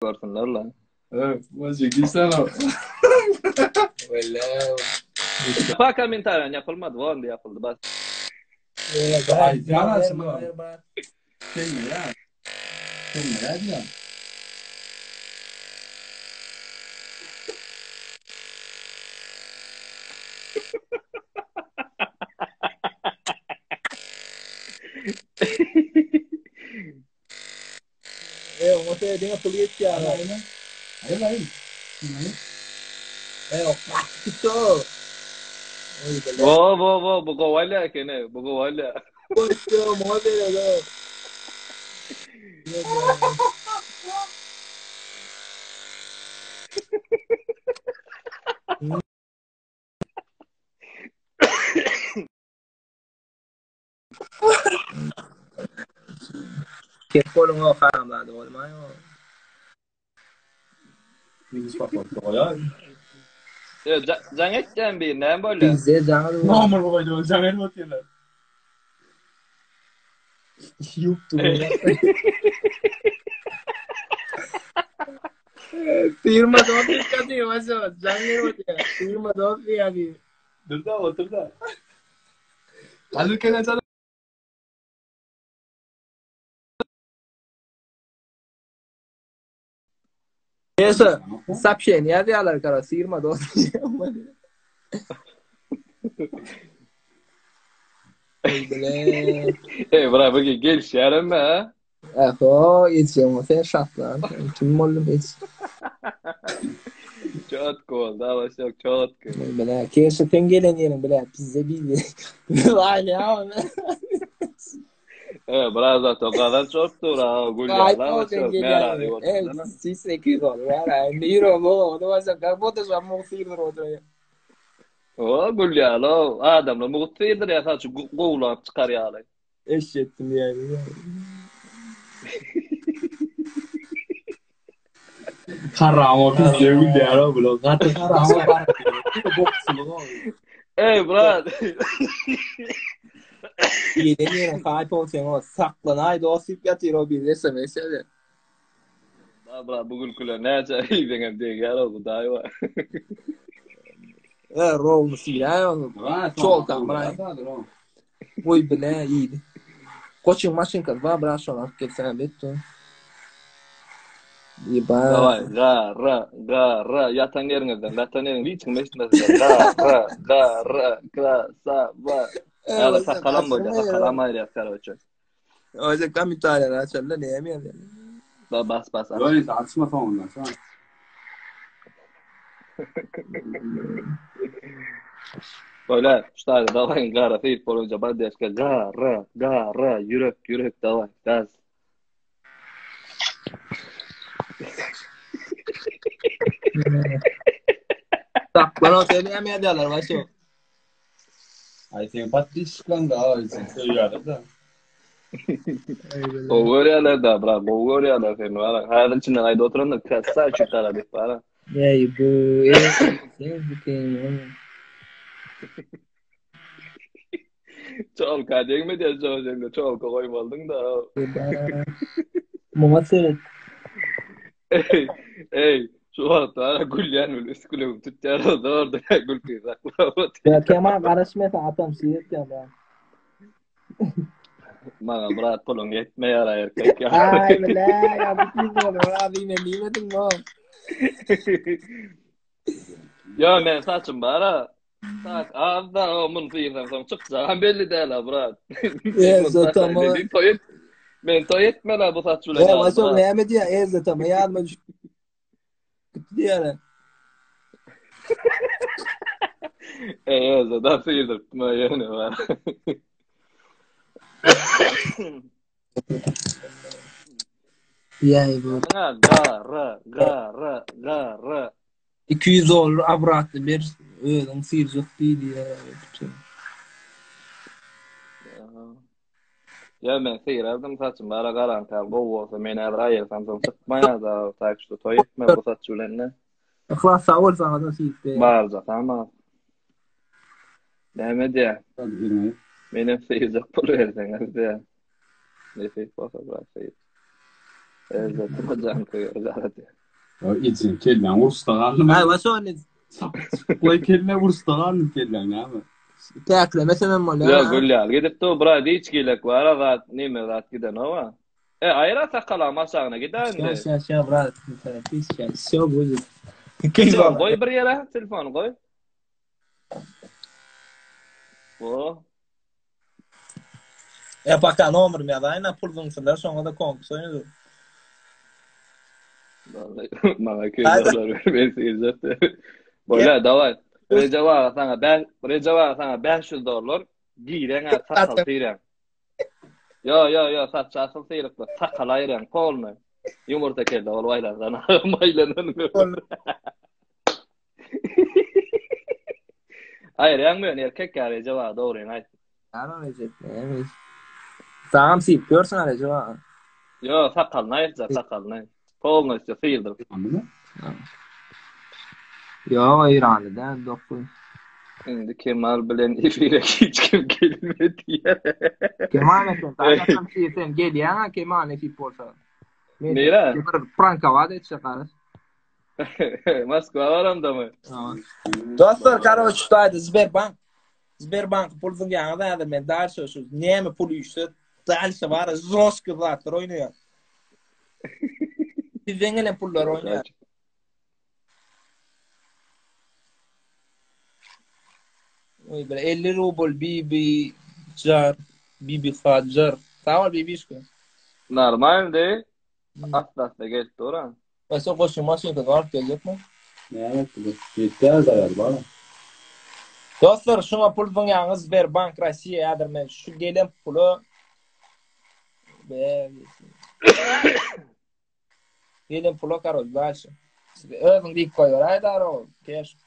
görsünler lan. Evet, maçı gitsen o. Valla. Fakat kommentaren yapılmadı. O anda yapıldı. Bas. Ay, canasın mı? Şey mi ya? Şey mi ya? Você tem uma polícia. Hayır, hayır. Isso. Oi, beleza. Wo, bu govalya kene. Bu govalya. Poxa, mó beleza. Que foram uma fama do Alemanha. Biz bakmak ya. Cangetten bir ne böyle? Bizde canlı var. Normal babaydı o zaman elbet yerler. YouTube. Firma dost kadıyor mesela. Canlı var ya. Firma dost yani. Dur da otur da. Alırken canım. Neyse. Сообщение diyorlar kara. Firma dost. Bravo ki gel şerim ha. Aho, yetişiyor. Sen şartlan. Kim oldum hiç. Çok cool. Daha başka çok cool. Bela, keşke sen gelen yerin bela. Bize bildi. Vay ya. Biraz da o kadar çoktur ha. Gulya. Çok merak ediyorum. Siz sekiz olur. Yani euro mu? O da varsa karboda şu an muhsirdir o da. O Gulya lo. Adamla mutluydur ya. Sadece kovulap çıkar ya. Eşittim yani. Karama biz de bir ara bulu. Kartı karama para. Boksulu o. Brad. Yeni yerin kayıp olsun o. Saklanaydı o sip yatır o bir SMS de. Brad bugün kule ne çayı benim diye gel bu daha var. Rol mu silah onu. Çok kamera. Oy bile iyiydi. Koçun maşın kız var bırak şuna geçsene bitti. Давай, га, yatan yerinizden, yatan yerin hiç çıkmışsınız. Га, красава. Hala sakalam boyda, sakalam ayrı yapar hoca. O yüzden kam İtalyan açarlar ne yemiyor yani. Bas. Böyle tartışma falan ondan sonra. Böyle, işte davay, gara, fit, polunca, badyaşka, gara, yürek, davay, gaz. Saklan o seni yemiyor diyorlar başı. Ay sen patişkan da ay sen seviyorlar da. Kovoriyalar da, bra, kovoriyalar seni var. Hayatın içinden ayda oturan da kasa çıkar bir para. Ey bu sen bükeyim. Çol kadın mı diye çoğun çol koymadın da. Mama seyret. Ey, şu hafta Gülyan üskülüm tüccar oldu orada gül kıyrakla. Ya Kemal karışmasa atam seyret ya ben. Bana bırak kolun yetme yara erkek ya. Ay bela ya bütün olur abi ne nimetin mi? Ya ben saçım bara. Saç ağızda omun fiilen son çıkacağım belli değil ha bırak. Zaten ama. Ben toyetme la bu saç ulan. Ya başım ne yemedi ya zaten yardım düş. Gitti yani. Zaten fiildir. Ma yani var. Ya bu. Gara. 200 olur abratlı bir öğlen sıyırcık değil ya. Ya ben seyirdim saçım bara garanti bu olsa men araya samsam çıkmaya da takıştı toyetme bu saç ulanne. Akla sağır sana da sıyırdı. Barca tamam. Demet ya. Benim seyircik pul versen hadi ya. Ne seyir basa bırak seyir. Evet, hocam koyuyor. Ya için kellen ursdağanlı mı? Ayva söyle. Koy kelle ursdağanlı kellen ya mı? Tekle mesela mola. Ya Gülyal gidip de bura hiç gelek var aga nime rat giden ama. Ayra sakala masağına giden de. Şey brat. Pis şey. Şey bu. Telefon koy bir yere, telefon koy. O. Baka nummer med ayna pulvun för där sånga det kom så nu. Vallahi bana köyler vermesi Böyle davay. Recava sana 500 dolar. Giren sakal tiren. Yo saç asıl sıyırıklı. Sakal ayıran kolunu. Yumurta kelle olaylar sana. Maylanın. Hayır yanmıyor erkek ya Recava doğru yani. Ana Recep. Evet. Tamam sip görsün acaba. Yo sakal naysa sakal nay. Kolunu işte sıyırdır. Anladın mı? Yo İran'da dokuz. Şimdi Kemal bilen ifire hiç kim gelmedi ya. Kemal sen tam sen gel ya Kemal ne tip olsa. Neyra? Bir pranka var da çıkar. Moskva varamda mı? Dostlar короче стоит Сбербанк pulun yanında da men ders söz. Niye mi pul işte? Ders var жестко var oynuyor. Bir dengelen pullar oynuyor. Oy böyle 50 rubl bir jar bir fajar. Tamam bir iş. Normal de. Atlas da geçti oran. Mesela koşu maşını var gelecek mi? Ne yaptı bu? Yeter ayar bana. Dostlar şuna pulun yanında Sberbank Россия adır men şu gelen pulu gelen pulu karol dальше. Özün dik koyuyor ayda o. Keş.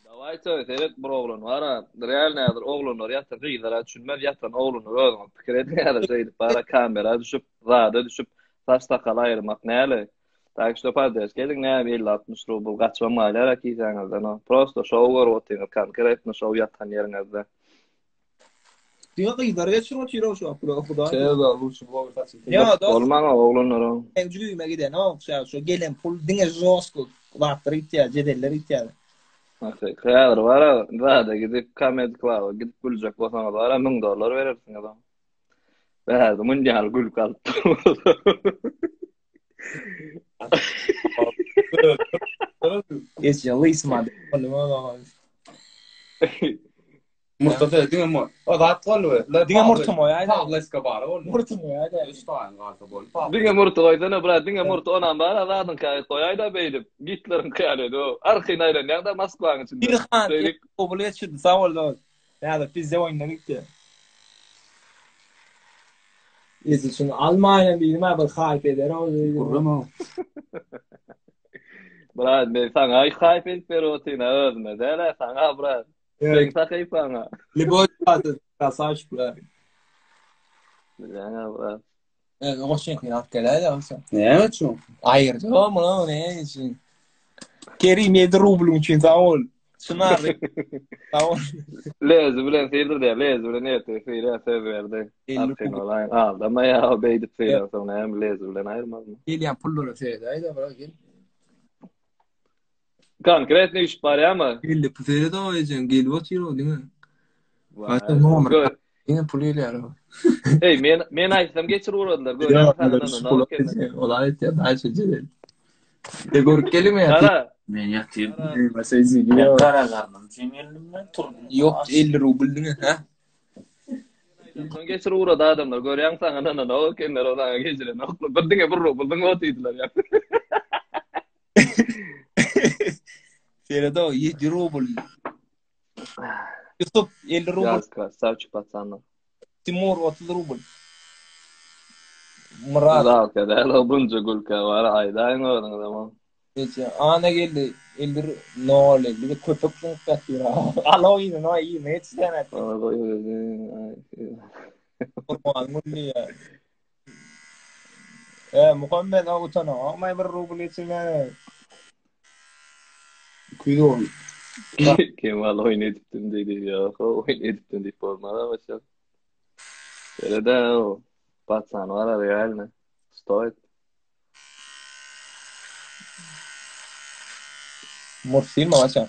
Davay söylesek bir oğlun var ha. Real nedir oğlun var yatan kıyılara düşünmez yatan oğlun var oğlun. Fikret nedir şeydi para kamera düşüp rada düşüp saç sakal ayırmak neyle. Tak işte pades gelin ne 50-60 rubl kaçma malyara ki sanırdı no. Prosto show var otin konkretno show yatan yerinizde. Diyor ki idare geçiyor çiro şu apro xudo. Sevda lучше bu taksi. Ya dost Olman oğlun var. evcüyüme giden o şu gelen pul dinge josko vaktır ihtiyaç edeller ihtiyaç. Nasıl? Kıyar var ha. Rada gidip kamed klava gidip bulacak olsana var ha $1000 verirsin adam. Verdi mundial gül kaldı. Es ya isma de. Mustafa dinge mo. O da atqol ve. Dinge murtumo ya. Pablo Escobar o. Murtumo ya. Üstağın qarşı bol. Dinge murtu koysana bırak dinge murtu onan var ha zadın koyay da beydim. Gitlerin kıyarıydı o. Arkayla nerede Moskva'nın içinde. Bir han o bile çıktı sağ ol da. Ya da biz de oynadık ya. Es için Almanya bilmem bir hype eder o. Kurrama. Bırak ben sana ay kayıp perotina özme. Dele sana bırak. Ben sakayıp sana. Liboy atı kasaj bula. Yani bırak. O şey kıyat geldi olsa. Ne için? Ayırdı ama ne için? Kerim 7 rublun için sağ ol. Şunlar sağ ol. Lez bilen seyirdir de lez bilen ete seyir söz verdi. Artık olan aldı ama ya beydi seyir sonra hem lez bilen ayırmaz mı? Geliyen pulları seyirdi. Haydi bırak gel. Konkret ne iş var ya mı? Gel pufere de oynayacağım. Gel oturuyor değil mi? Vay. Numara. Yine puluyla yarım. Hey men açtım geçir uğradılar. Gör Ya sana olay ya daha çözeceğiz. De gör kelime ya. Kara. Men yatayım. Mesela izin Ben karalarım. Sinirlimden turdum. Yok 50 rubl değil mi? Ha? Son geçir uğradı adamlar. Gör sana o kendiler ona geçiren. Bildin bir rubl o tiydiler ya. Feride o 7 rubl. Yusuf 50 rubl. Yazka savcı patsanlar. Timur 30 rubl. Murat. Zalka da o bunca gulka var ayda aynı oradan zaman. Hiç ana geldi 50 no le bir köpekten kaçıyor. Alo yine no iyi ne etsen. Ona koyuyor. Muhammed ya. Muhammed o tane ama bir rubl için yani. Kuydu. Kemal oynayıptım dedi ya. Oynayıptım deyip olmalı ama çok. Öyle de o. Patsan var ya yani. Stoit. Murt değil mi Vaçan?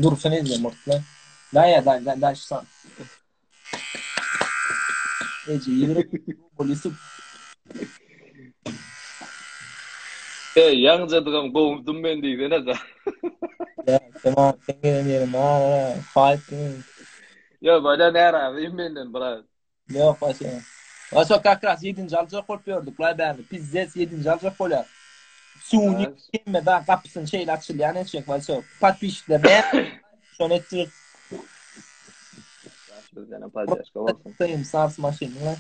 Dursun izle Murt'la. Dayı san. Ece yürü polisi. Yaňjadygam gowdum men diýdi näze. Ya tamam sen gelen yerim ha. Fight. Ya bana nära menden bras. Yok Vaçan. Vaçan kakras 7-nji alacak bolup gördük. Lay bäri. Pizzes 7-nji alacak bolar. Suni kemme da kapısını şeyle açılýan eşek Vaçan. Patpişle ben. Şonu etdik. Bizden paylaşka bolsun. Sayım sars maşinler.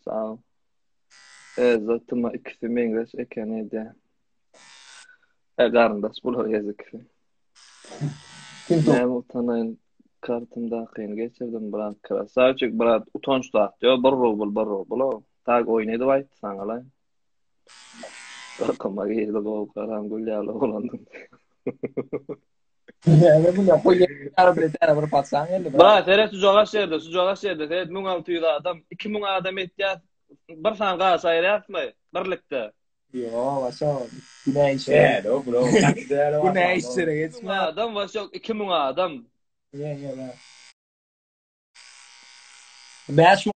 Sağ ol. Zatıma ikisi mengres eken edi. Garındaş bular gezik. Kim Ne utanayın kartımda kıyın geçirdim bırak krasavçık bırak utanç da diyor barro tag oynadı vay sanalay. Kama geldi bu karam gülyalı olandım. Ya bu ne koyuyor? Arabada bir patsan geldi. Bırak seret sucağaş yerde seret 1600 adam 2000 adam ehtiyat bir san gasayır yapma birlikte. Yo, vaşa. Güney işi. Bro. Güney işlere geçme. Adam var yok 2000 adam. Ya. Ben şu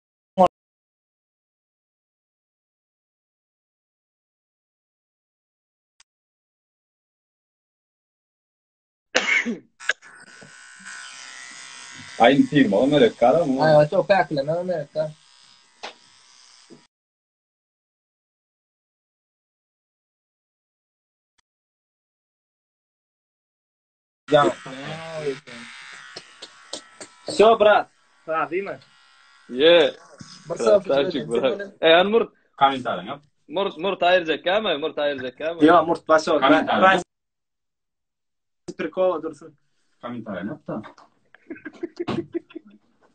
Aynı firma Amerika'da mı? ay vaşa pakla ne Amerika. Ya. Все, брат. Değil mi? Ye. Basaf. Krasavçık bırak. Anmurt Komentarın yap. Murt ayıracak ama Murt ayıracak ama. Ya Murt basaf. Komentar. Ben prikol dursun. Komentarın yap da.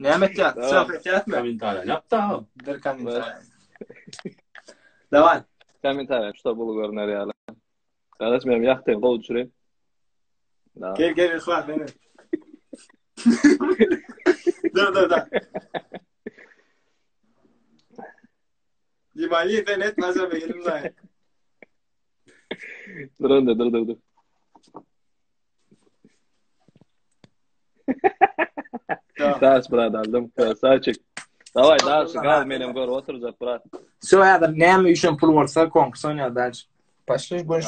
Ne yapacağız? Tamam. Sohbet etme. Komentarın yap da. Bir komentar. Давай. Komentar что было görner ýaly. Kardeş benim ýaktym gowy düşüreyim. Gel ihwan beni. Dur. Limali internet nazar benim zaten. Dur. Saç bırak aldım. Saçık. Davay dağılsın. Gel benim gör oturacak bırak. Все, ya da ne mi üçün pul varsa konkurs oynar bence. Başka iş boş